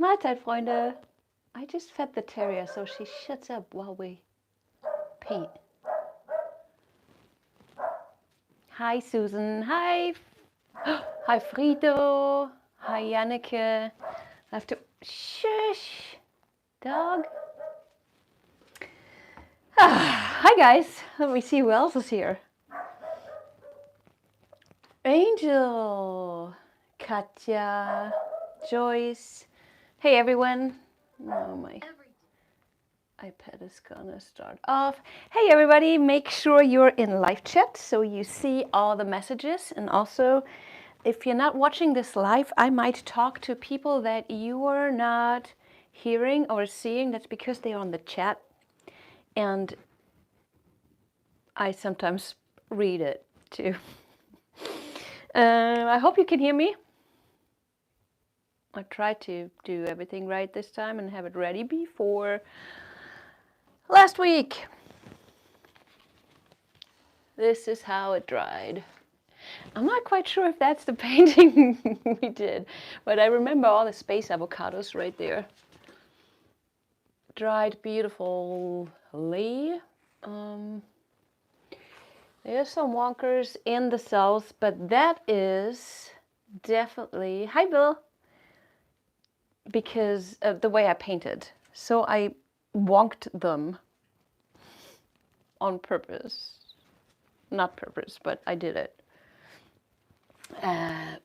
Mahlzeit, Freunde. I just fed the terrier, so she shuts up while we paint. Hi, Susan. Hi. Hi, Frido. Hi, Janneke. I have to... Shush, dog. Hi, guys. Let me see who else is here. Angel. Katja. Joyce. Hey, everyone. Oh, my iPad is gonna start off. Hey everybody, make sure you're in live chat so you see all the messages. And also, if you're not watching this live, I might talk to people that you are not hearing or seeing. That's because they're on the chat. And I sometimes read it too. I hope you can hear me. I tried to do everything right this time and have it ready before last week. This is how it dried. I'm not quite sure if that's the painting we did, but I remember all the space avocados right there. Dried beautifully. There's some wonkers in the cells, but that is definitely, hi Bill, because of the way I painted. So I wonked them on purpose. Not purpose, but I did it.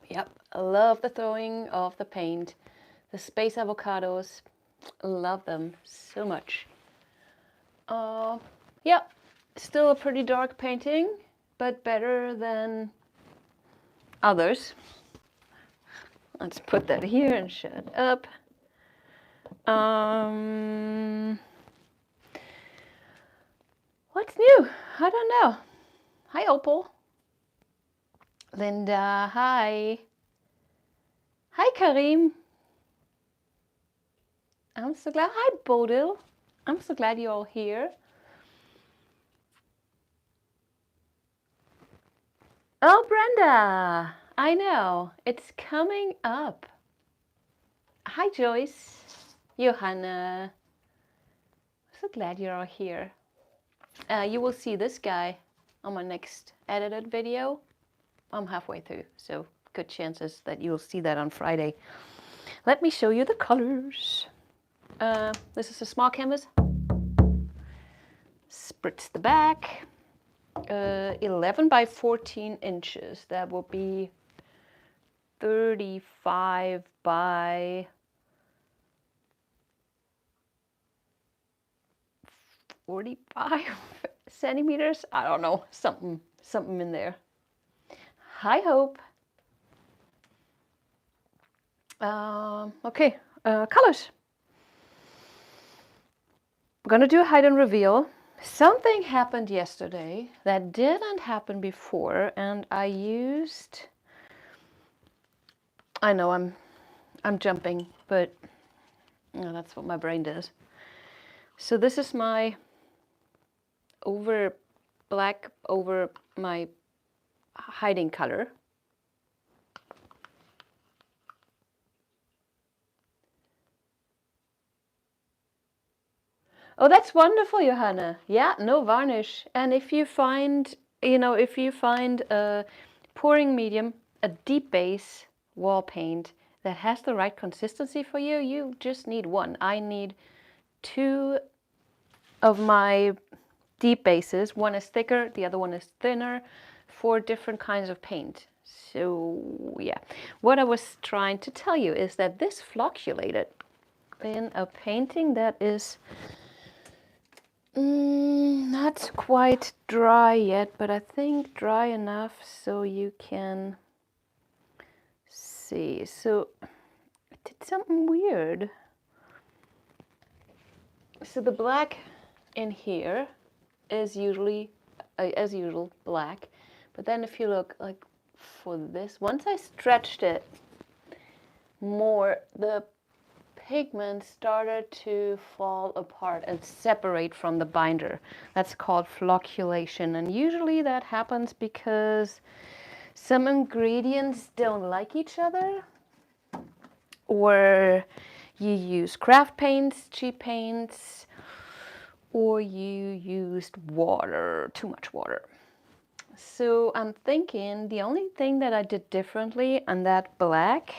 Yep, I love the throwing of the paint. The space avocados, love them so much. Yeah, still a pretty dark painting, but better than others. Let's put that here and shut up. What's new? I don't know. Hi, Opal. Linda, hi. Hi, Karim. I'm so glad. Hi, Bodil. I'm so glad you're all here. Oh, Brenda. I know. It's coming up. Hi, Joyce. Johanna. I'm so glad you're all here. You will see this guy on my next edited video. I'm halfway through, so good chances that you'll see that on Friday. Let me show you the colors. This is a small canvas. Spritz the back. 11 by 14 inches. That will be 35 by 45 centimeters. I don't know, something in there. Hi, Hope. Okay, colors. I'm gonna do a hide and reveal. Something happened yesterday that didn't happen before, and I used, I know I'm jumping, but that's what my brain does. So this is my black over my hiding color. Oh, that's wonderful, Johanna. Yeah, no varnish. And if you find, a pouring medium, a deep base wall paint that has the right consistency for you, you just need one. I need 2 of my deep bases. One is thicker, the other one is thinner, for different kinds of paint. So yeah, what I was trying to tell you is that this flocculated in a painting that is not quite dry yet, but I think dry enough so you can see. So I did something weird. So the black in here is usually, as usual, black. But then if you look like for this, once I stretched it more, the pigment started to fall apart and separate from the binder. That's called flocculation, and usually that happens because some ingredients don't like each other, or you use craft paints, cheap paints, or you used water, too much water. So I'm thinking the only thing that I did differently on that black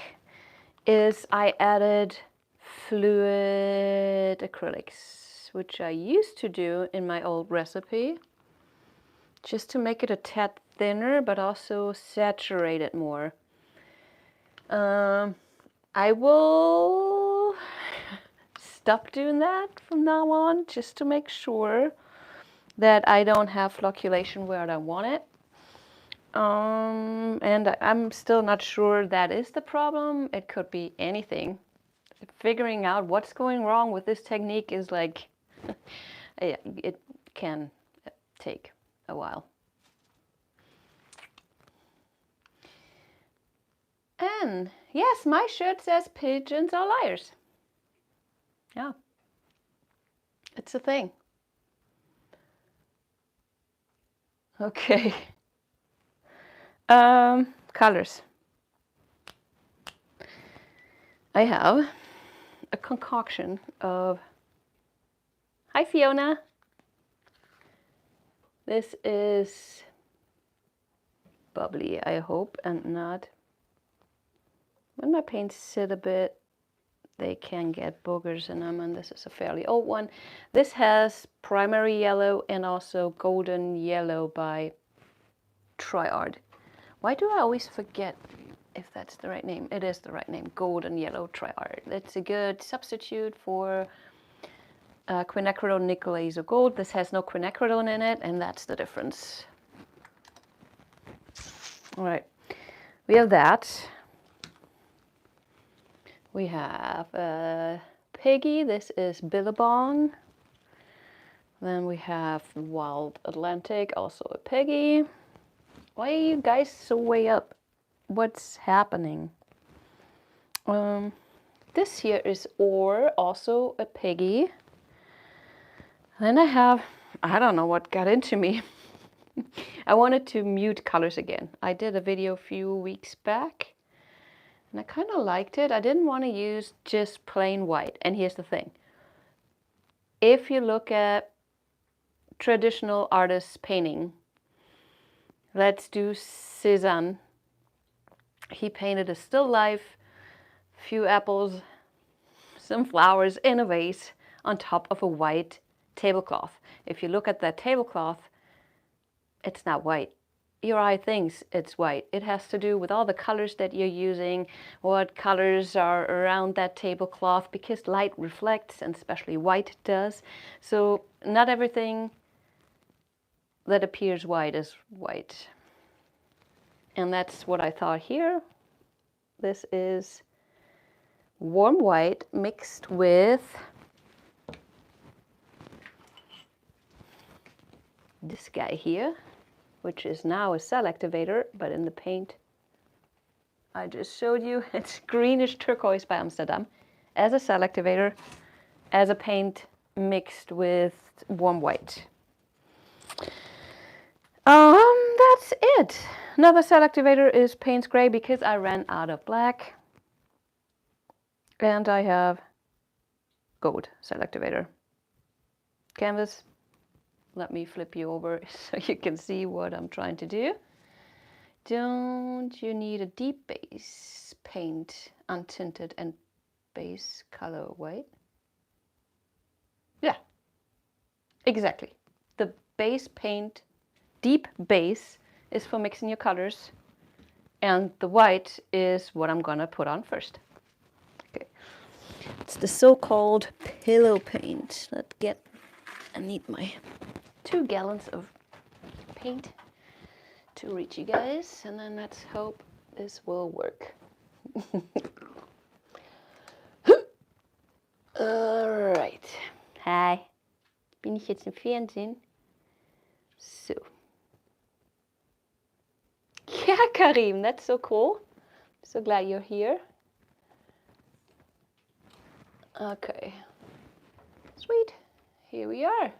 is I added fluid acrylics, which I used to do in my old recipe, just to make it a tad thinner, but also saturate it more. I will stop doing that from now on, just to make sure that I don't have flocculation where I don't want it. And I'm still not sure that is the problem. It could be anything. Figuring out what's going wrong with this technique is like, it can take a while. And yes, my shirt says pigeons are liars. Yeah, it's a thing. Okay. Colors. I have a concoction of, hi Fiona. This is bubbly, I hope, and not. When my paints sit a bit, they can get boogers in them, and this is a fairly old one. This has primary yellow and also golden yellow by Fluidart. Why do I always forget if that's the right name? It is the right name, golden yellow Fluidart. It's a good substitute for quinacridone nickel azo gold. This has no quinacridone in it, and that's the difference. All right, we have that. We have Piggy, this is Billabong. Then we have Wild Atlantic, also a Piggy. Why are you guys so way up? What's happening? This here is Ore, also a Piggy. Then I have, I don't know what got into me. I wanted to mute colors again. I did a video a few weeks back, and I kind of liked it. I didn't want to use just plain white. And here's the thing. If you look at traditional artists' painting, let's do Cézanne. He painted a still life, few apples, some flowers in a vase on top of a white tablecloth. If you look at that tablecloth, it's not white. Your eye thinks it's white. It has to do with all the colors that you're using, what colors are around that tablecloth, because light reflects, and especially white does. So not everything that appears white is white. And that's what I thought here. This is warm white mixed with this guy here, which is now a cell activator, but in the paint I just showed you, it's greenish turquoise by Amsterdam, as a cell activator, as a paint mixed with warm white. That's it. Another cell activator is Payne's Gray, because I ran out of black. And I have gold cell activator. Canvas. Let me flip you over so you can see what I'm trying to do. Don't you need a deep base paint, untinted and base color white? Yeah, exactly. The base paint, deep base, is for mixing your colors, and the white is what I'm gonna put on first. Okay, it's the so-called pillow paint. I need my 2 gallons of paint to reach you guys, and then let's hope this will work. Alright. Hi. Bin ich jetzt im Fernsehen? So. Yeah, Karim, that's so cool. So glad you're here. Okay. Sweet. Here we are.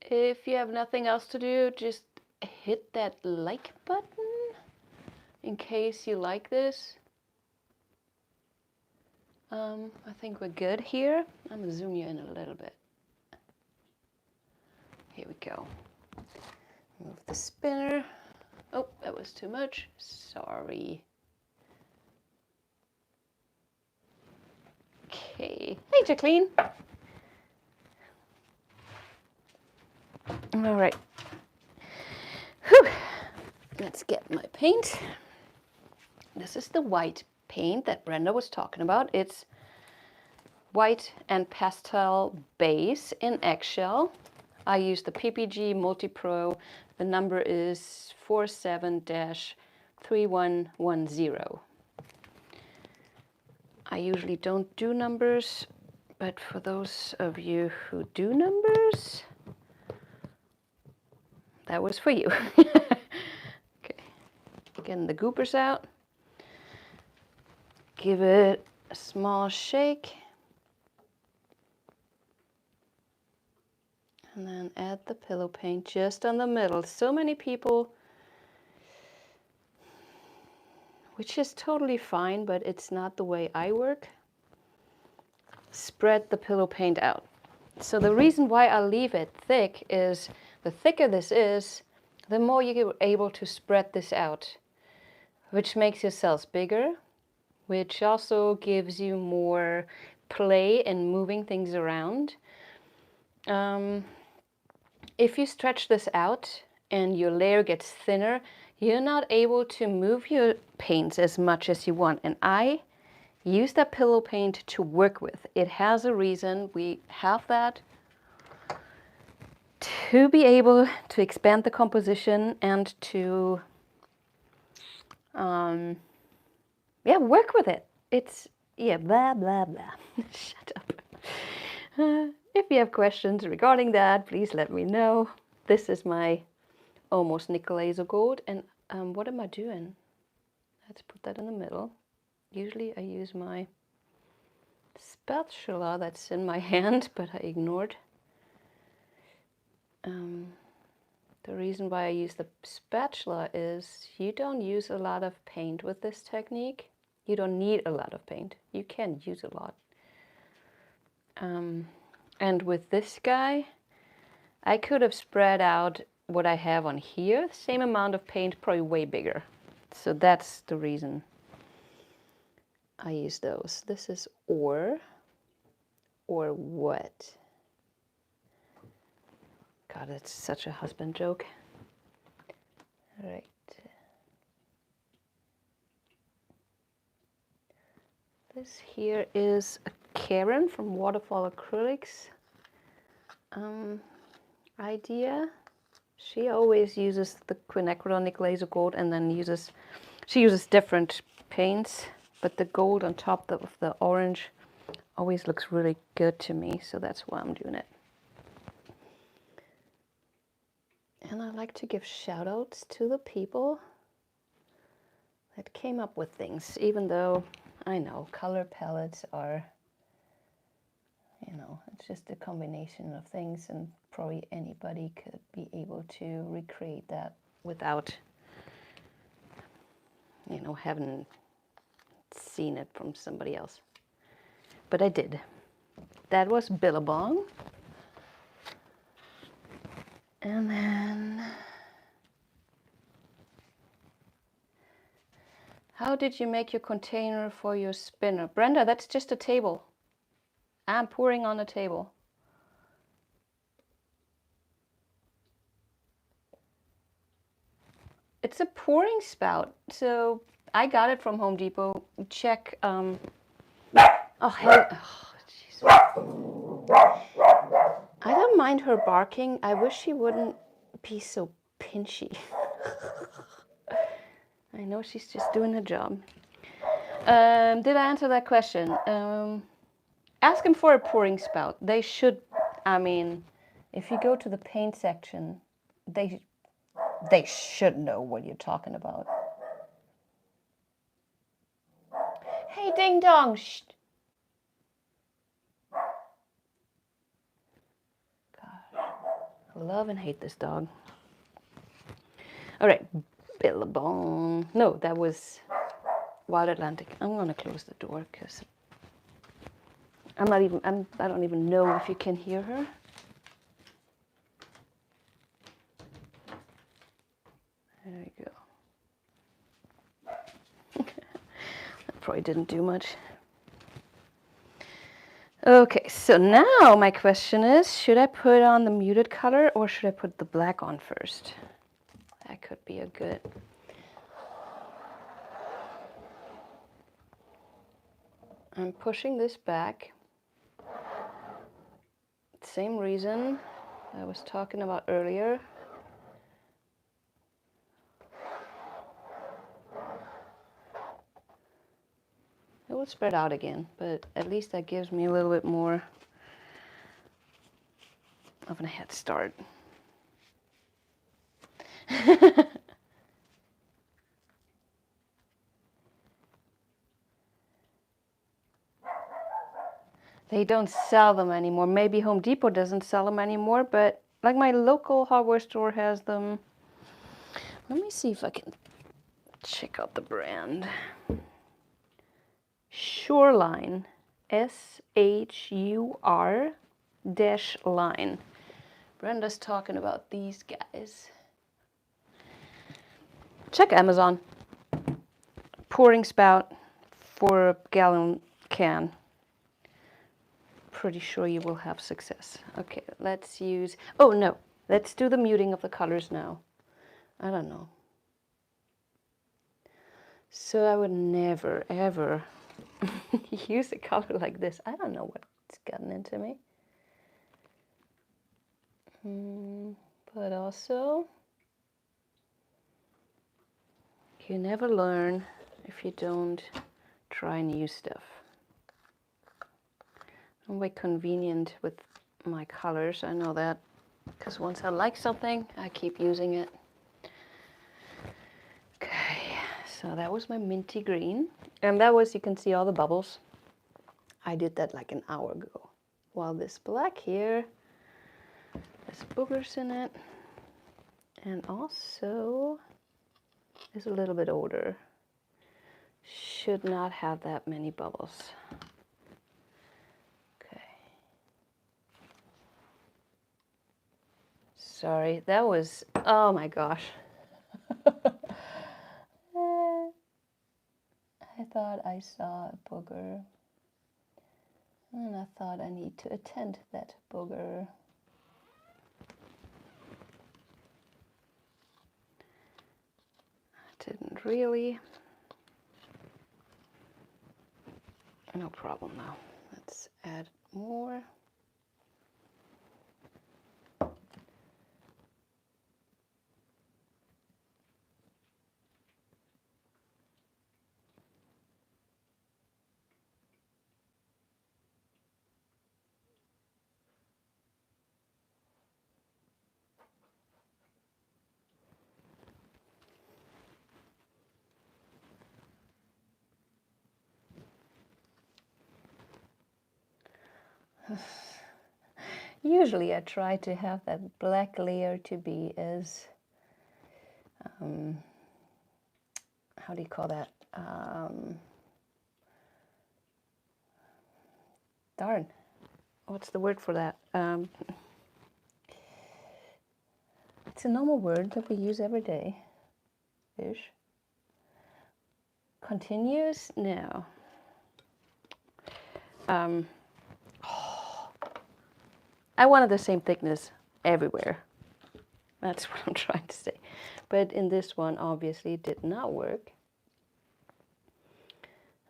If you have nothing else to do, just hit that like button. in case you like this. I think we're good here. I'm gonna zoom you in a little bit. Here we go. Move the spinner. Oh, that was too much. Sorry. Okay. Hey, Jacqueline. All right. Whew. Let's get my paint. This is the white paint that Brenda was talking about. It's white and pastel base in eggshell. I use the PPG Multi-Pro. The number is 47-3110. I usually don't do numbers, but for those of you who do numbers, that was for you. Okay, getting the goopers out. Give it a small shake. And then add the pillow paint just on the middle. So many people, which is totally fine, but it's not the way I work, spread the pillow paint out. So the reason why I leave it thick is the thicker this is, the more you're able to spread this out, which makes your cells bigger, which also gives you more play in moving things around. If you stretch this out and your layer gets thinner, you're not able to move your paints as much as you want. And I use that pillow paint to work with. It has a reason. We have that to be able to expand the composition and to work with it. It's, blah, blah, blah. Shut up. If you have questions regarding that, please let me know. This is my almost nickel laser gold. And what am I doing? Let's put that in the middle. Usually I use my spatula that's in my hand, but I ignored. The reason why I use the spatula is you don't use a lot of paint with this technique. You don't need a lot of paint. You can use a lot. And with this guy, I could have spread out what I have on here, same amount of paint, probably way bigger. So that's the reason I use those. This is or what? God, that's such a husband joke. All right. This here is a Karen from Waterfall Acrylics idea. She always uses the quinacridonic laser gold and then she uses different paints, but the gold on top of the orange always looks really good to me, so that's why I'm doing it. And I like to give shout outs to the people that came up with things, even though I know color palettes are, it's just a combination of things, and probably anybody could be able to recreate that without, having seen it from somebody else. But I did. That was Billabong. And then, how did you make your container for your spinner? Brenda, that's just a table. I'm pouring on a table. It's a pouring spout, so I got it from Home Depot. Check, oh, hell, oh, jeez. I don't mind her barking. I wish she wouldn't be so pinchy. I know she's just doing her job. Did I answer that question? Ask them for a pouring spout. They should, if you go to the paint section, they should know what you're talking about. Hey, ding dong. Shh. Gosh, I love and hate this dog. All right, Billabong. No, that was Wild Atlantic. I'm gonna close the door because I don't even know if you can hear her. There you go. That probably didn't do much. Okay, so now my question is, should I put on the muted color or should I put the black on first? That could be a good... I'm pushing this back. Same reason I was talking about earlier. It will spread out again, but at least that gives me a little bit more of a head start. They don't sell them anymore. Maybe Home Depot doesn't sell them anymore, but like my local hardware store has them. Let me see if I can check out the brand. Shoreline, SHUR-line. Brenda's talking about these guys. Check Amazon. Pouring spout, 4-gallon can. Pretty sure you will have success. Okay, let's use... Oh no, let's do the muting of the colors now. I don't know. So I would never, ever use a color like this. I don't know what's gotten into me. But also, you never learn if you don't try new stuff. I'm way convenient with my colors, I know that, because once I like something, I keep using it. Okay, so that was my minty green, and that was, you can see all the bubbles. I did that like an hour ago. While this black here, there's boogers in it, and also is a little bit older. Should not have that many bubbles. Sorry, that was, oh my gosh. I thought I saw a booger. And I thought I need to attend that booger. I didn't really. No problem now. Let's add more. Usually I try to have that black layer to be as, how do you call that? Darn, what's the word for that? It's a normal word that we use every day. Ish. Continuous? No. I wanted the same thickness everywhere. That's what I'm trying to say. But in this one, obviously, it did not work.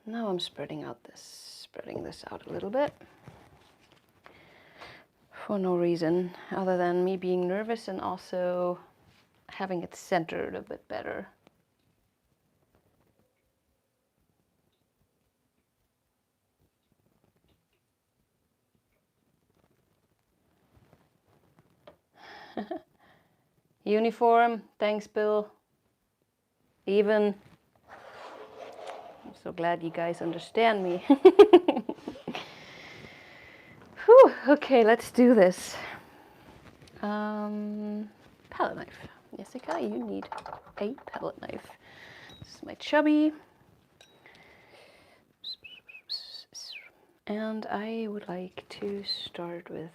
Now I'm spreading this out a little bit. For no reason other than me being nervous and also having it centered a bit better. Uniform, thanks Bill. Even. I'm so glad you guys understand me. Whew, okay, let's do this. Palette knife, Jessica, you need a palette knife. This is my chubby. And I would like to start with,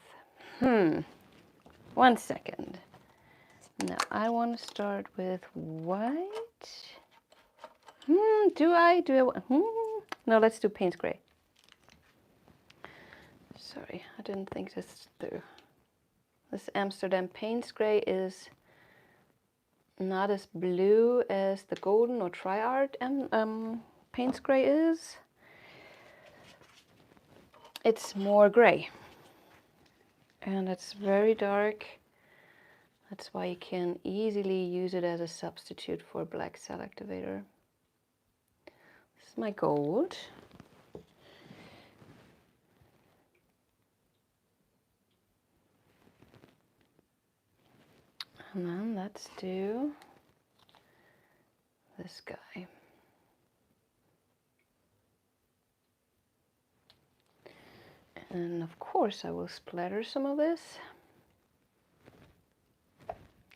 1 second. Now I want to start with white. Do I? No, let's do Payne's Gray. Sorry, I didn't think this through. This Amsterdam Payne's Gray is not as blue as the golden or tri-art Payne's Gray is. It's more gray. And it's very dark. That's why you can easily use it as a substitute for a black cell activator. This is my gold. And then let's do this guy. And of course I will splatter some of this.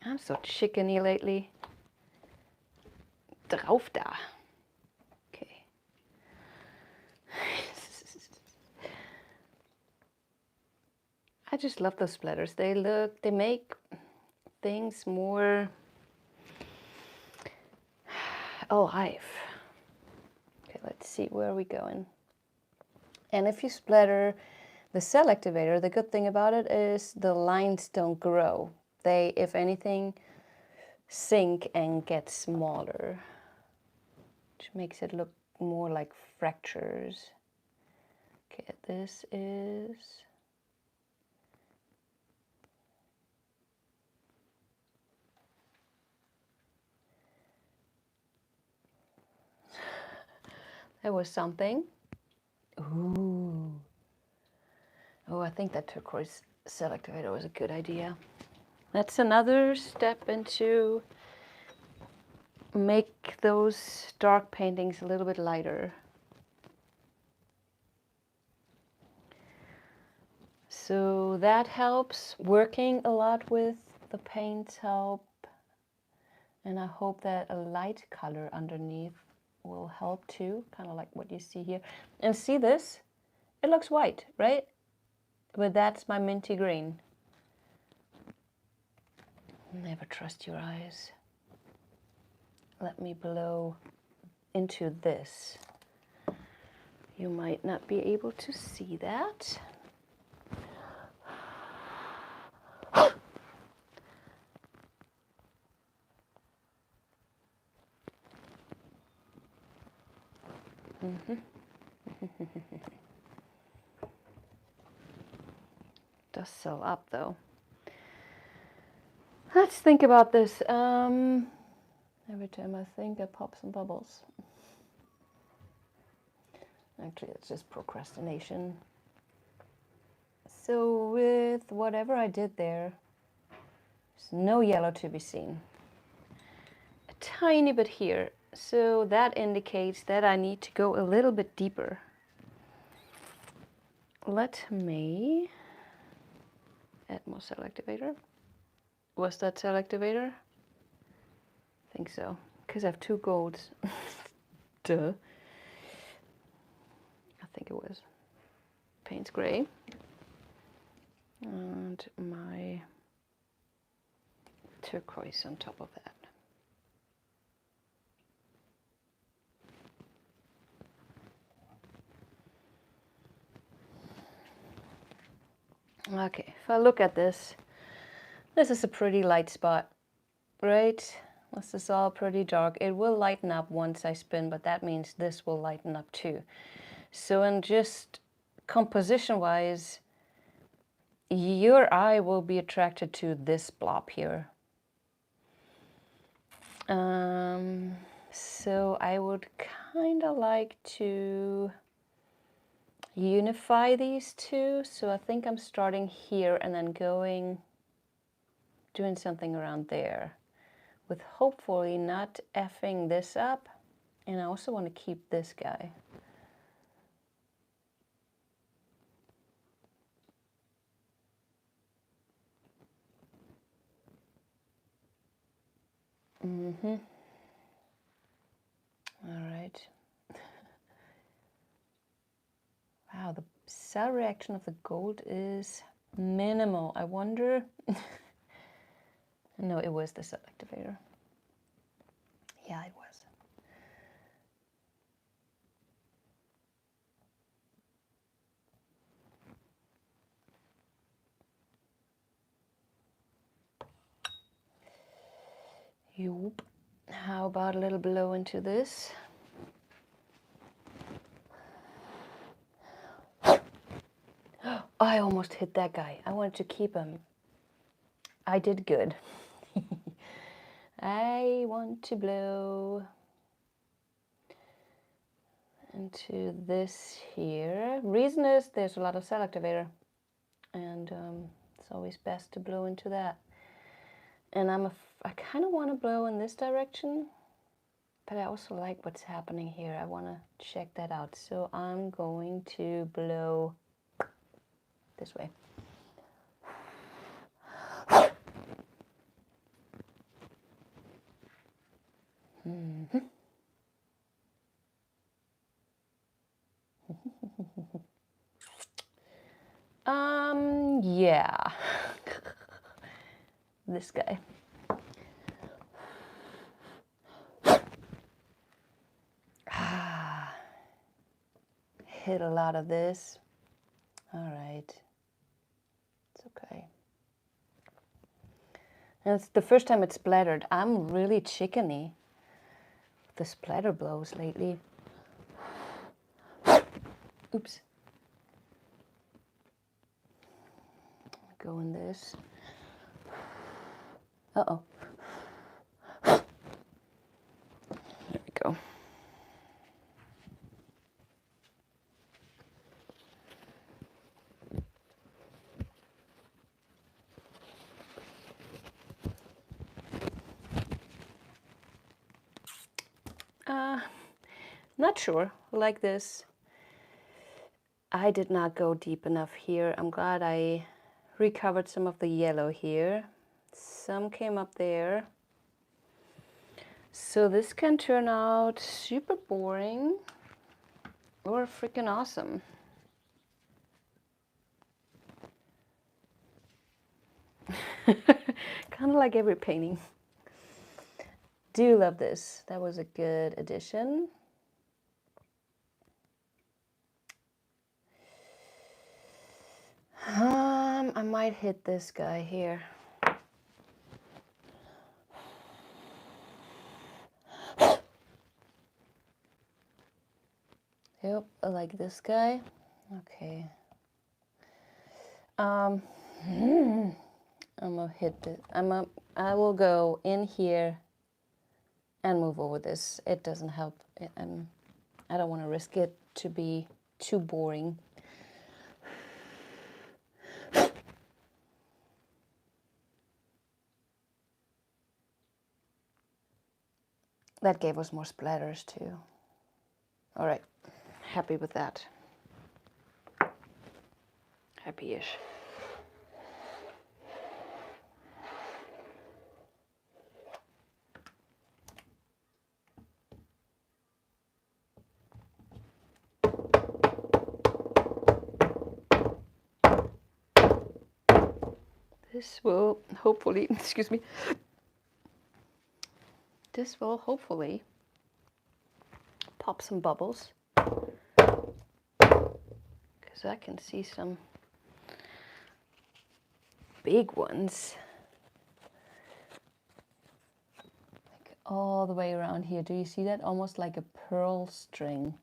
I'm so chickeny lately. Drauf da. Okay. I just love those splatters. They make things more alive. Okay, let's see, where are we going? And if you splatter the cell activator, the good thing about it is the lines don't grow. They, if anything, sink and get smaller, which makes it look more like fractures. Okay, this is that was something. Ooh. Oh, I think that turquoise cell activator was a good idea. That's another step into make those dark paintings a little bit lighter. So that helps. Working a lot with the paints help. And I hope that a light color underneath will help too, kind of like what you see here. And see this? It looks white, right? But that's my minty green. Never trust your eyes. Let me blow into this. You might not be able to see that. Does sew up though. Let's think about this. Every time I think, I pop some bubbles. Actually, it's just procrastination. So with whatever I did there, there's no yellow to be seen. A tiny bit here. So that indicates that I need to go a little bit deeper. Let me add more cell activator. Was that cell activator? I think so, because I have two golds. Duh. I think it was Payne's Gray. And my turquoise on top of that. Okay, if I look at this, this is a pretty light spot, right? This is all pretty dark. It will lighten up once I spin, but that means this will lighten up too. So in just composition-wise, your eye will be attracted to this blob here. So I would kind of like to unify these two. So I think I'm starting here and then doing something around there, with hopefully not effing this up. And I also want to keep this guy. All right. Wow, the cell reaction of the gold is minimal. I wonder... No, it was the cell activator. Yeah, it was. Yup. How about a little blow into this? I almost hit that guy. I wanted to keep him. I did good. I want to blow into this here. Reason is there's a lot of cell activator, and it's always best to blow into that. And I kind of want to blow in this direction, but I also like what's happening here. I want to check that out. So I'm going to blow this way. Yeah. This guy. Hit a lot of this. All right. It's okay. And it's the first time it's splattered. I'm really chickeny with the splatter blows lately. Oops. Go in this. Uh-oh. There we go. Not sure, like this. I did not go deep enough here. I'm glad I recovered some of the yellow here. Some came up there. So this can turn out super boring or freaking awesome. Kind of like every painting. Do love this. That was a good addition. I might hit this guy here. Yep, I like this guy. Okay. I'm gonna hit it. I will go in here and move over this. It doesn't help. I don't want to risk it to be too boring. That gave us more splatters too. All right, happy with that. Happy-ish. This will hopefully, excuse me, this will hopefully pop some bubbles, because I can see some big ones. Like all the way around here. Do you see that? Almost like a pearl string.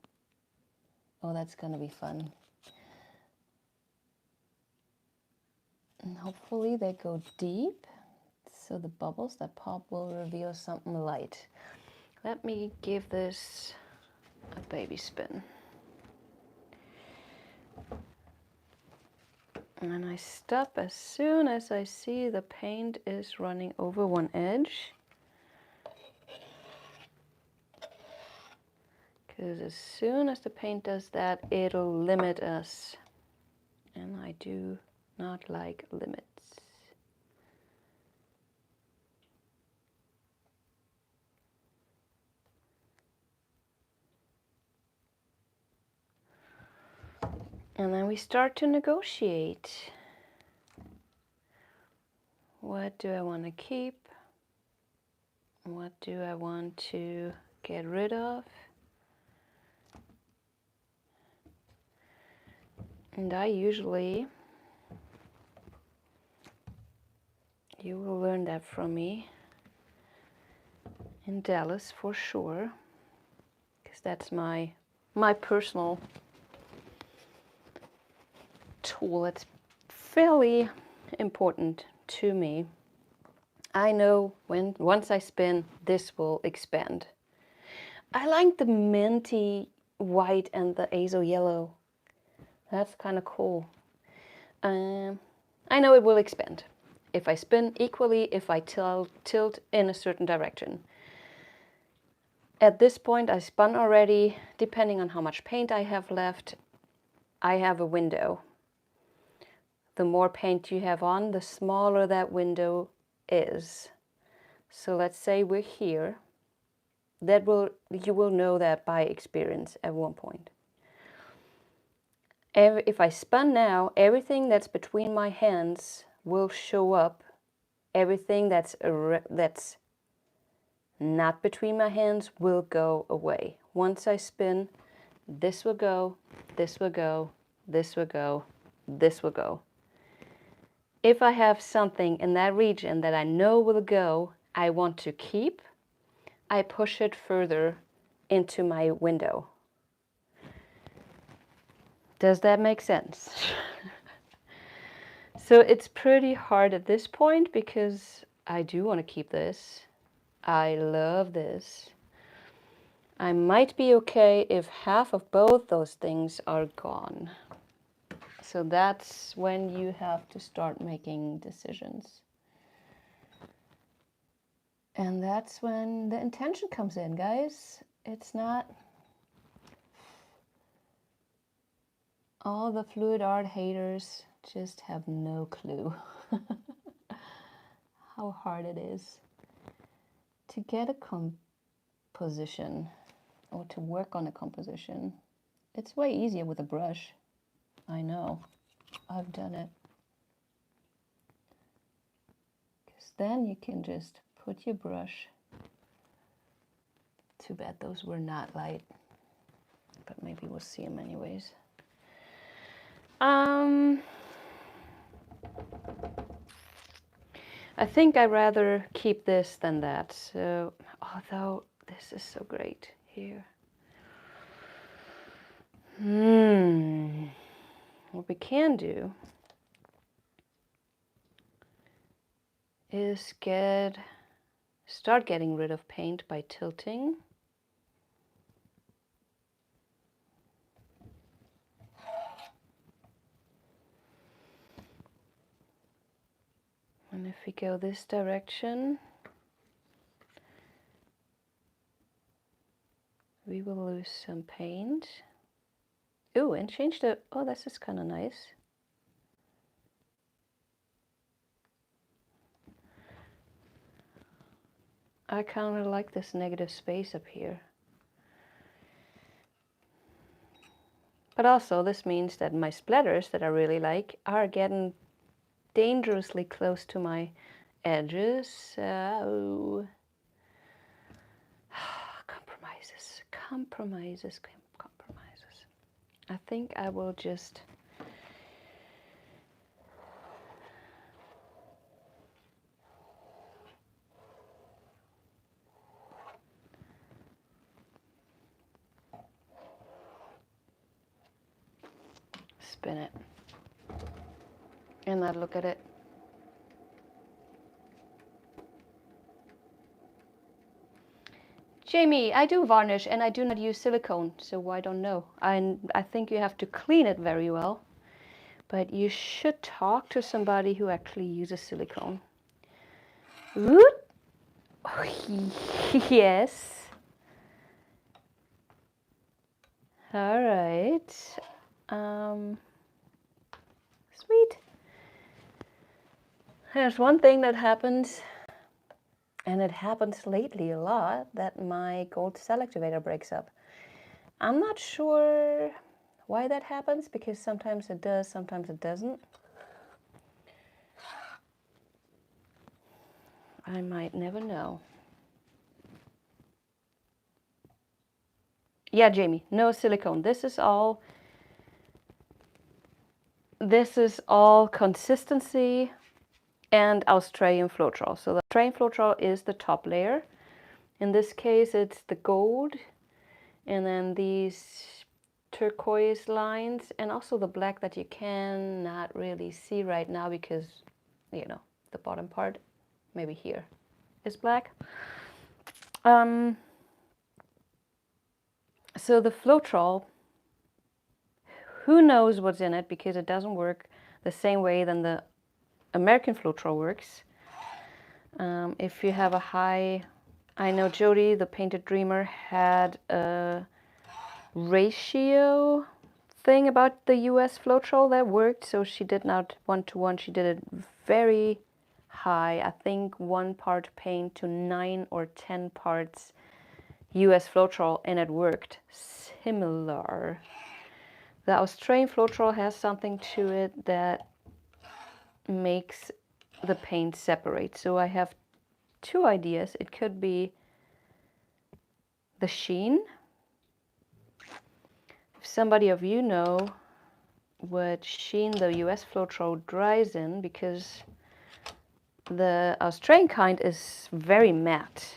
Oh, that's gonna be fun. And hopefully they go deep, so the bubbles that pop will reveal something light. Let me give this a baby spin. And I stop as soon as I see the paint is running over one edge. Because as soon as the paint does that, it'll limit us. And I do not like limits. And then we start to negotiate. What do I want to keep? What do I want to get rid of? And I usually, you will learn that from me in Dallas for sure, because that's my personal tool. It's fairly important to me. I know once I spin, this will expand. I like the minty white and the azo yellow. That's kind of cool. I know it will expand if I spin equally, if I tilt in a certain direction. At this point I spun already. Depending on how much paint I have left, I have a window. The more paint you have on, the smaller that window is. So let's say we're here. You will know that by experience at one point. If I spun now, everything that's between my hands will show up. Everything that's not between my hands will go away. Once I spin, this will go, this will go, this will go, this will go. If I have something in that region that I know will go, I want to keep, I push it further into my window. Does that make sense? So it's pretty hard at this point because I do want to keep this. I love this. I might be okay if half of both those things are gone. So that's when you have to start making decisions. And that's when the intention comes in, guys. It's not all the Fluidart haters just have no clue how hard it is to get a composition or to work on a composition. It's way easier with a brush. I know, I've done it. Because then you can just put your brush. Too bad those were not light, but maybe we'll see them anyways. I think I'd rather keep this than that. So, although this is so great here. What we can do is start getting rid of paint by tilting. And if we go this direction, we will lose some paint. Ooh, and change the, oh, this is kind of nice. I kind of like this negative space up here. But also this means that my splatters that I really like are getting dangerously close to my edges. So compromises. I think I will just spin it and not look at it. Jamie, I do varnish and I do not use silicone, so I don't know. I think you have to clean it very well, but you should talk to somebody who actually uses silicone. Ooh. Yes. All right. Sweet. There's one thing that happens, and it happens lately a lot, that my gold cell activator breaks up. I'm not sure Why that happens? Because sometimes it does, sometimes it doesn't. I might never know. Yeah, Jamie, no silicone. This is all consistency and Australian Floetrol. So the Australian Floetrol is the top layer. In this case, it's the gold, and then these turquoise lines, and also the black that you cannot really see right now because, you know, the bottom part, maybe here, is black. So the Floetrol, who knows what's in it, because it doesn't work the same way than the American Floetrol works. If you have a high, I know Jody, the Painted Dreamer, had a ratio thing about the US Floetrol that worked, so she did not 1:1, she did it very high, I think 1 part paint to 9 or 10 parts US Floetrol, and it worked similar. The Australian Floetrol has something to it that makes the paint separate. So I have 2 ideas. It could be the sheen. If somebody of you know what sheen the US Floetrol dries in, because the Australian kind is very matte,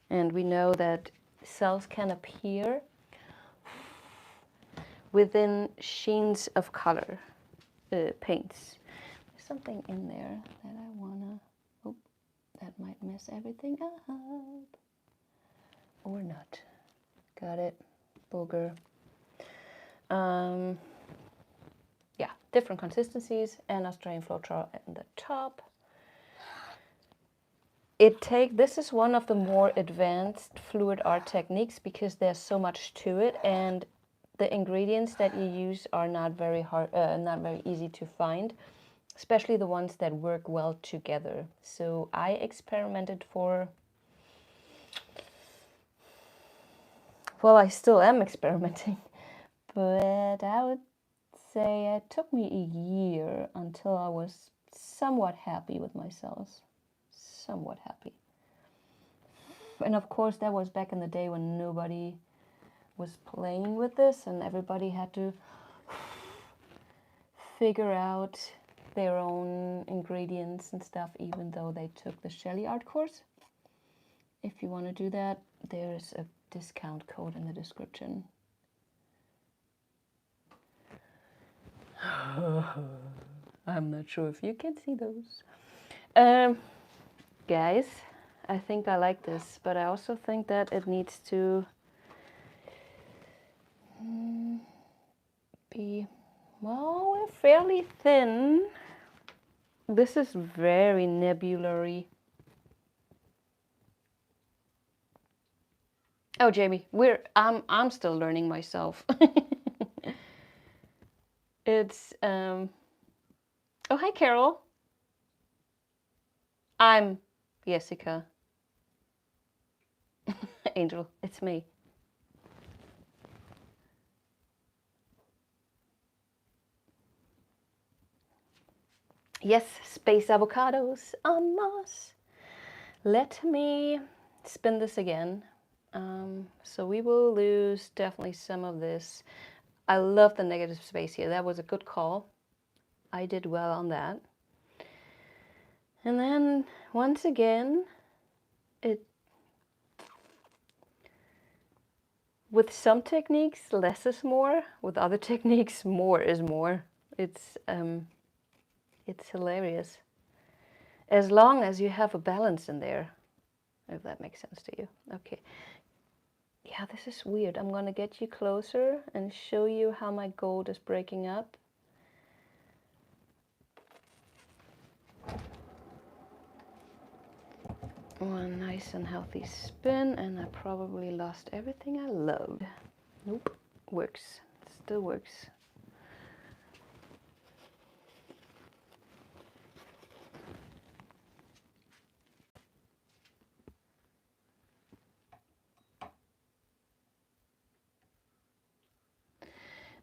and we know that cells can appear within sheens of color paints. There's something in there that I wanna, oh, that might mess everything up, or not. Got it, booger. Yeah, different consistencies, and Australian Floetrol in the top. This is one of the more advanced Fluidart techniques because there's so much to it, and the ingredients that you use are not very easy to find, especially the ones that work well together. So I experimented well, I still am experimenting, but I would say it took me a year until I was somewhat happy with my cells. Somewhat happy. And of course that was back in the day when nobody was playing with this and everybody had to figure out their own ingredients and stuff, even though they took the Shelly art course. If you want to do that, there's a discount code in the description. I'm not sure if you can see those. Guys, I think I like this, but I also think that it needs to be, well, we're fairly thin. This is very nebulary. Oh, Jamie, I'm still learning myself. It's oh, hi Carol. I'm Jessica. Angel, it's me. Yes, space avocados on Mars. Let me spin this again. So we will lose definitely some of this. I love the negative space here. That was a good call. I did well on that. And then once again, with some techniques, less is more. With other techniques, more is more. It's hilarious. As long as you have a balance in there, if that makes sense to you. Okay. Yeah, this is weird. I'm gonna get you closer and show you how my gold is breaking up. One nice and healthy spin, and I probably lost everything I loved. Nope, works, still works.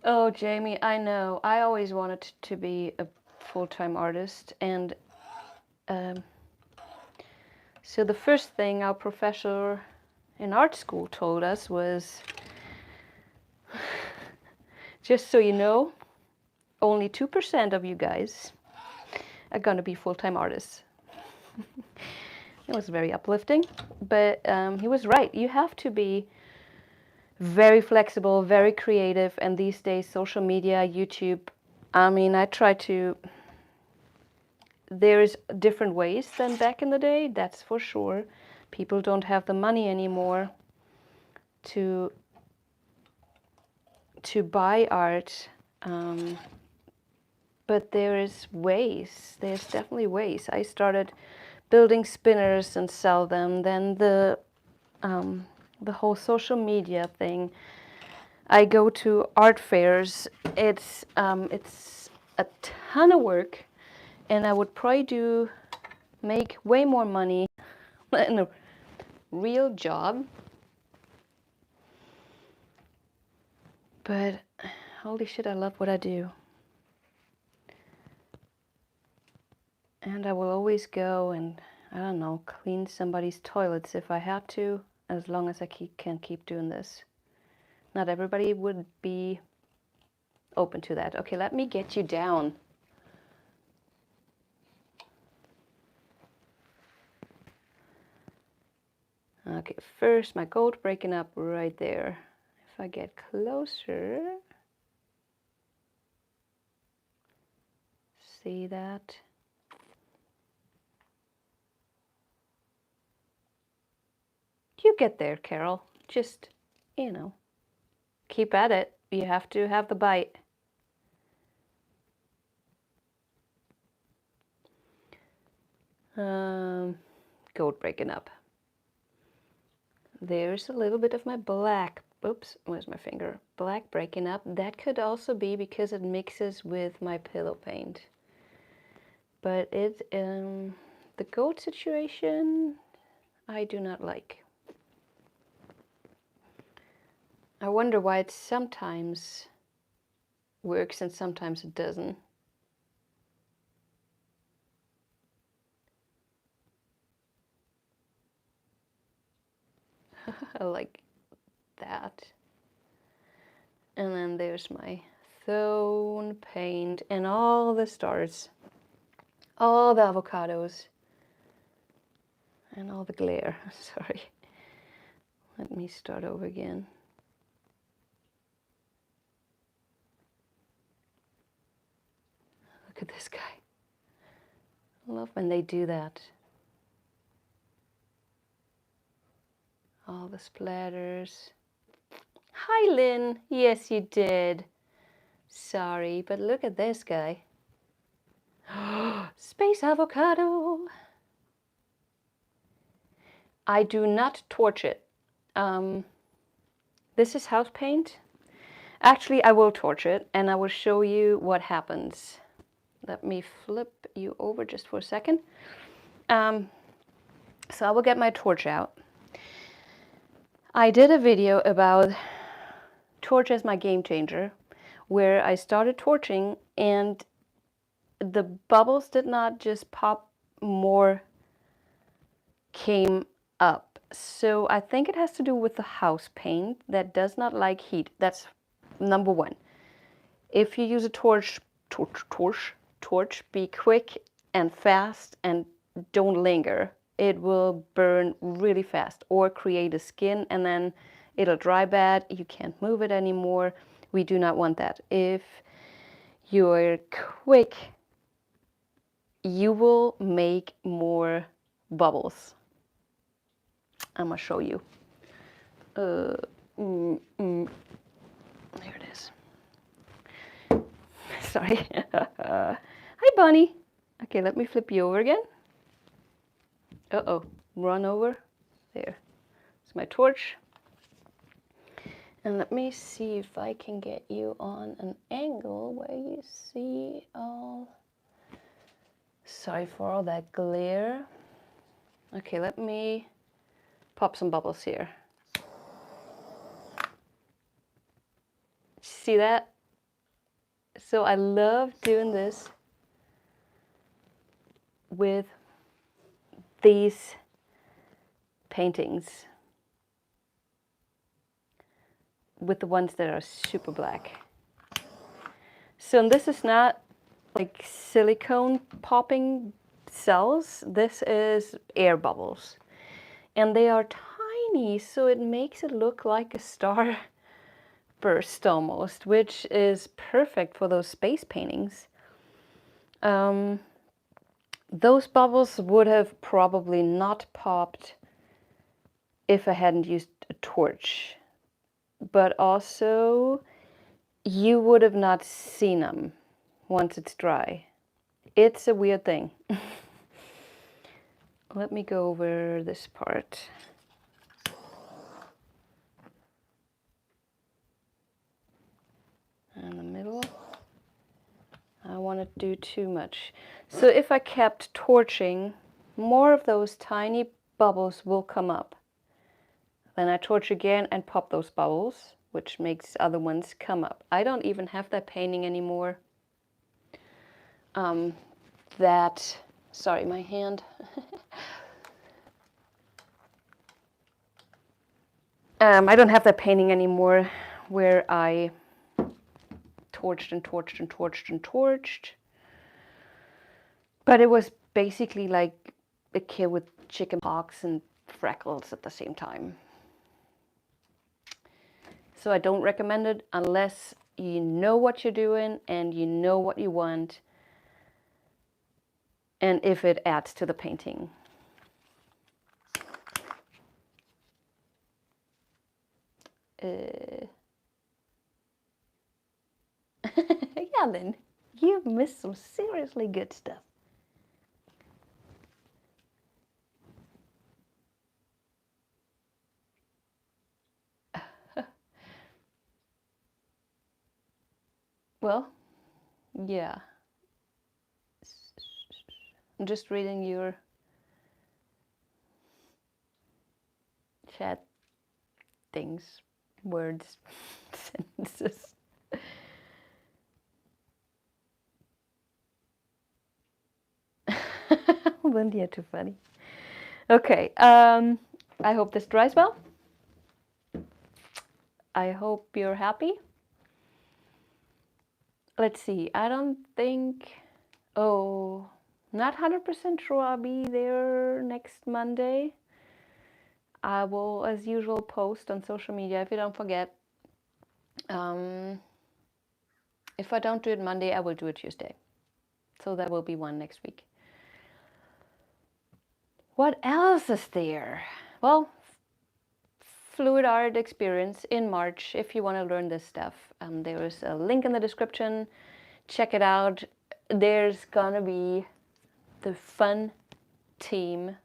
Oh, Jamie, I know. I always wanted to be a full-time artist, and um, so the first thing our professor in art school told us was, just so you know, only 2% of you guys are gonna be full-time artists. It was very uplifting, but he was right. You have to be very flexible, very creative, and these days, social media, YouTube, I mean, I try to, there's different ways than back in the day, that's for sure. People don't have the money anymore to buy art, but there's definitely ways. I started building spinners and sell them, then the whole social media thing. I go to art fairs. It's a ton of work, and I would probably make way more money in a real job. But holy shit, I love what I do. And I will always go and, I don't know, clean somebody's toilets if I have to, as long as I can keep doing this. Not everybody would be open to that. Okay, let me get you down. Okay, first my gold breaking up right there. If I get closer, see that? You get there, Carol. Just, you know, keep at it. You have to have the bite. Gold breaking up. There's a little bit of my black. Oops, where's my finger? Black breaking up. That could also be because it mixes with my pillow paint. But the gold situation, I do not like. I wonder why it sometimes works and sometimes it doesn't. I like that. And then there's my tone paint and all the stars, all the avocados, and all the glare. Sorry. Let me start over again. Look at this guy. I love when they do that. All the splatters. Hi, Lynn. Yes, you did. Sorry, but look at this guy. Space avocado. I do not torch it. This is house paint. Actually, I will torch it and I will show you what happens. Let me flip you over just for a second. So I will get my torch out. I did a video about torch as my game changer, where I started torching and the bubbles did not just pop, more came up. So I think it has to do with the house paint that does not like heat. That's number one. If you use a torch, be quick and fast and don't linger. It will burn really fast or create a skin and then it'll dry bad. You can't move it anymore. We do not want that. If you're quick, you will make more bubbles. I'm gonna show you. There it is. Sorry. Hi, Bunny. Okay, let me flip you over again. Uh-oh, run over. There. It's my torch. And let me see if I can get you on an angle where you see all... Sorry for all that glare. Okay, let me pop some bubbles here. See that? So I love doing this with these paintings, with the ones that are super black. So this is not like silicone popping cells, this is air bubbles. And they are tiny, so it makes it look like a star burst almost, which is perfect for those space paintings. Those bubbles would have probably not popped if I hadn't used a torch. But also, you would have not seen them once it's dry. It's a weird thing. Let me go over this part. In the middle. I don't want to do too much. So if I kept torching, more of those tiny bubbles will come up. Then I torch again and pop those bubbles, which makes other ones come up. I don't even have that painting anymore. Sorry, my hand. I don't have that painting anymore where I torched and torched and torched and torched. But it was basically like a kid with chicken pox and freckles at the same time. So I don't recommend it unless you know what you're doing and you know what you want, and if it adds to the painting. Yeah, then you've missed some seriously good stuff. Well, yeah. I'm just reading your chat things, words, sentences. Lindy, too funny. Okay, I hope this dries well. I hope you're happy. Let's see, I don't think, not 100% sure I'll be there next Monday. I will, as usual, post on social media if you don't forget. If I don't do it Monday, I will do it Tuesday. So that will be one next week. What else is there? Well, Fluidartexperience in March if you want to learn this stuff. There is a link in the description. Check it out. There's gonna be the fun team.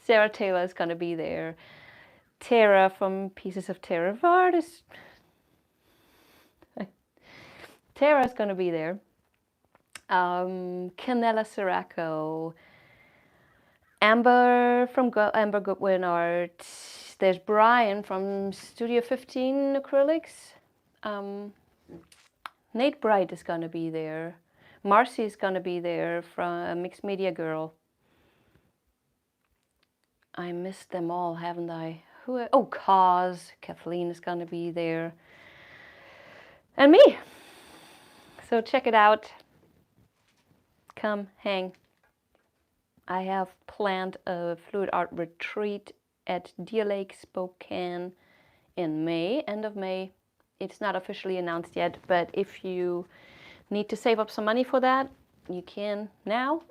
Sarah Taylor is gonna be there. Tara from Pieces of Terra Art is... Tara's gonna be there. Canella Siracco. Amber from Amber Goodwin Art. There's Brian from Studio 15 Acrylics. Nate Bright is gonna be there. Marcy is gonna be there from Mixed Media Girl. I missed them all, haven't I? Oh, Cause. Kathleen is gonna be there. And me. So check it out. Come hang. I have planned a fluid art retreat at Deer Lake, Spokane in May, end of May. It's not officially announced yet, but if you need to save up some money for that, you can now.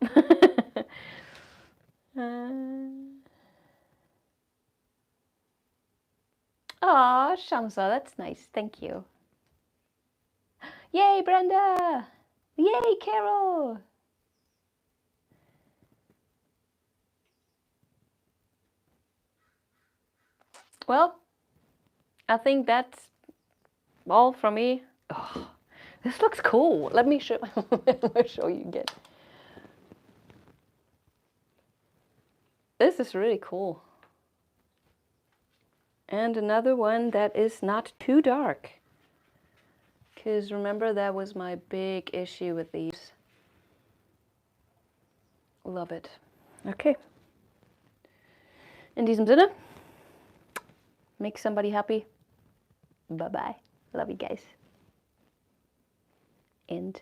Aw, Shamsa, that's nice. Thank you. Yay, Brenda! Yay, Carol! Well, I think that's all from me. Oh, this looks cool. Let me show, show you again. This is really cool. And another one that is not too dark. Because remember, that was my big issue with these. Love it. Okay. In diesem Sinne, make somebody happy. Bye-bye. Love you guys. End.